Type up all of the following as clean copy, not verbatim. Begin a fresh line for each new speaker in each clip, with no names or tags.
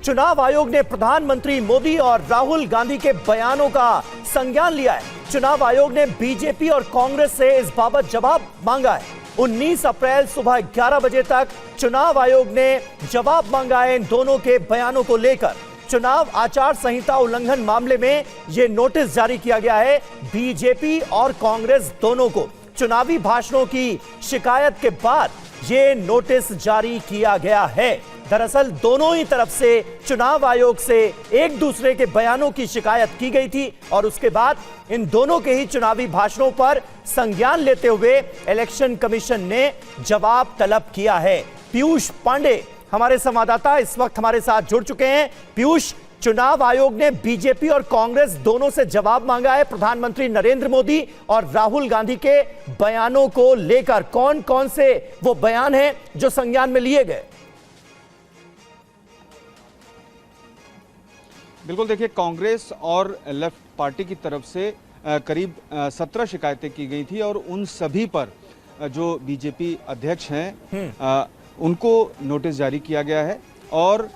चुनाव आयोग ने प्रधानमंत्री मोदी और राहुल गांधी के बयानों का संज्ञान लिया है। चुनाव आयोग ने बीजेपी और कांग्रेस से इस बाबत जवाब मांगा है। 19 अप्रैल सुबह 11 बजे तक चुनाव आयोग ने जवाब मांगा है इन दोनों के बयानों को लेकर। चुनाव आचार संहिता उल्लंघन मामले में यह नोटिस जारी किया गया है बीजेपी और कांग्रेस दोनों को। चुनावी भाषणों की शिकायत के बाद यह नोटिस जारी किया गया है। दरअसल दोनों ही तरफ से चुनाव आयोग से एक दूसरे के बयानों की शिकायत की गई थी और उसके बाद इन दोनों के ही चुनावी भाषणों पर संज्ञान लेते हुए इलेक्शन कमीशन ने जवाब तलब किया है। पीयूष पांडे हमारे संवाददाता इस वक्त हमारे साथ जुड़ चुके हैं। पीयूष, चुनाव आयोग ने बीजेपी और कांग्रेस दोनों से जवाब मांगा है प्रधानमंत्री नरेंद्र मोदी और राहुल गांधी के बयानों को लेकर। कौन कौन से वो बयान हैं जो संज्ञान में लिए गए?
बिल्कुल, देखिए, कांग्रेस और लेफ्ट पार्टी की तरफ से करीब 17 शिकायतें की गई थी और उन सभी पर जो बीजेपी अध्यक्ष हैं उनको नोटिस जारी किया गया है और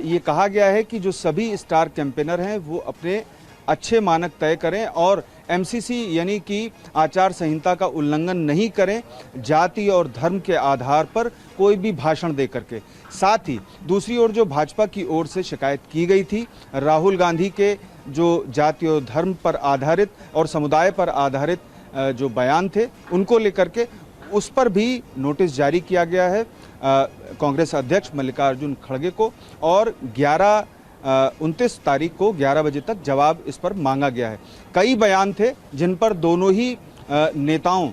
ये कहा गया है कि जो सभी स्टार कैंपेनर हैं वो अपने अच्छे मानक तय करें और एमसीसी यानी कि आचार संहिता का उल्लंघन नहीं करें, जाति और धर्म के आधार पर कोई भी भाषण दे करके। साथ ही दूसरी ओर जो भाजपा की ओर से शिकायत की गई थी राहुल गांधी के जो जाति और धर्म पर आधारित और समुदाय पर आधारित जो बयान थे उनको लेकर के, उस पर भी नोटिस जारी किया गया है कांग्रेस अध्यक्ष मल्लिकार्जुन खड़गे को और 29 तारीख को 11 बजे तक जवाब इस पर मांगा गया है। कई बयान थे जिन पर दोनों ही नेताओं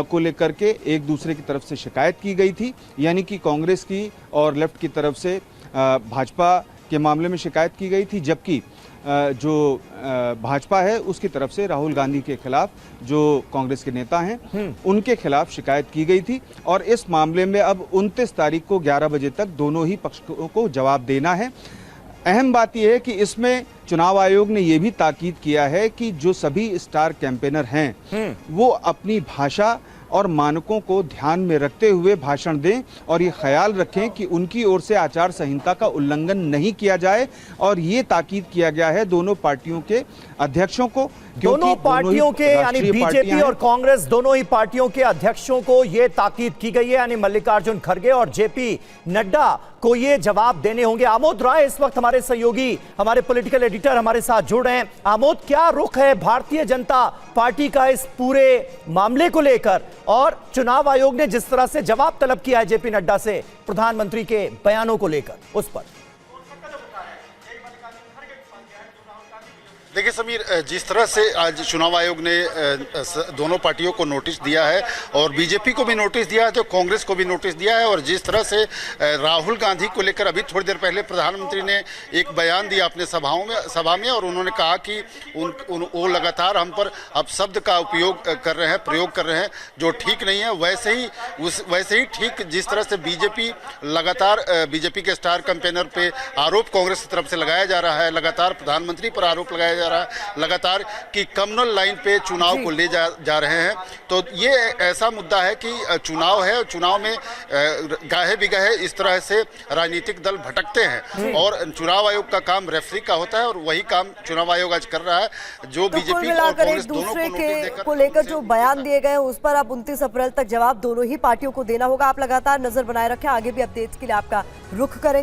को लेकर के एक दूसरे की तरफ से शिकायत की गई थी, यानी कि कांग्रेस की और लेफ्ट की तरफ से भाजपा के मामले में शिकायत की गई थी, जबकि जो भाजपा है उसकी तरफ से राहुल गांधी के खिलाफ जो कांग्रेस के नेता हैं उनके खिलाफ शिकायत की गई थी। और इस मामले में अब 29 तारीख को 11 बजे तक दोनों ही पक्षों को जवाब देना है। अहम बात यह है कि इसमें चुनाव आयोग ने यह भी ताकीद किया है कि जो सभी स्टार कैंपेनर हैं वो अपनी भाषा और मानकों को ध्यान में रखते हुए भाषण दें और ये ख्याल रखें कि उनकी ओर से आचार संहिता का उल्लंघन नहीं किया जाए। और ये ताकीद किया गया है दोनों पार्टियों के अध्यक्षों को,
दोनों पार्टियों के यानी बीजेपी और कांग्रेस दोनों ही पार्टियों के अध्यक्षों को यह ताकीद की गई है, यानी मल्लिकार्जुन खड़गे और जेपी नड्डा को ये जवाब देने होंगे। आमोद राय इस वक्त हमारे सहयोगी, हमारे पॉलिटिकल एडिटर हमारे साथ जुड़ रहे हैं। आमोद, क्या रुख है भारतीय जनता पार्टी का इस पूरे मामले को लेकर और चुनाव आयोग ने जिस तरह से जवाब तलब किया है जेपी नड्डा से प्रधानमंत्री के बयानों को लेकर, उस पर?
देखिए समीर, जिस तरह से आज चुनाव आयोग ने दोनों पार्टियों को नोटिस दिया है और बीजेपी को भी नोटिस दिया है तो कांग्रेस को भी नोटिस दिया है, और जिस तरह से राहुल गांधी को लेकर अभी थोड़ी देर पहले प्रधानमंत्री ने एक बयान दिया अपने सभा में और उन्होंने कहा कि वो लगातार हम पर अब शब्द का उपयोग कर रहे हैं, प्रयोग कर रहे हैं जो ठीक नहीं है। वैसे ही ठीक जिस तरह से बीजेपी लगातार बीजेपी के स्टार कैंपेनर पे आरोप कांग्रेस की तरफ से लगाया जा रहा है, लगातार प्रधानमंत्री पर आरोप लगाया जा रहा है लगातार कि कम्युनल लाइन पे चुनाव को ले जा रहे हैं। तो ये ऐसा मुद्दा है कि चुनाव है, चुनाव में गाहे बिगाहे इस तरह से राजनीतिक दल भटकते हैं और चुनाव आयोग का काम रेफरी का होता है और वही काम चुनाव आयोग आज कर रहा है। जो
तो
बीजेपी और कांग्रेस दोनों
को लेकर जो बयान दिए गए उस पर अब 29 अप्रैल तक जवाब दोनों ही पार्टियों को देना होगा। आप लगातार नजर बनाए रखें, आगे भी अपडेट्स के लिए आपका रुख करेंगे।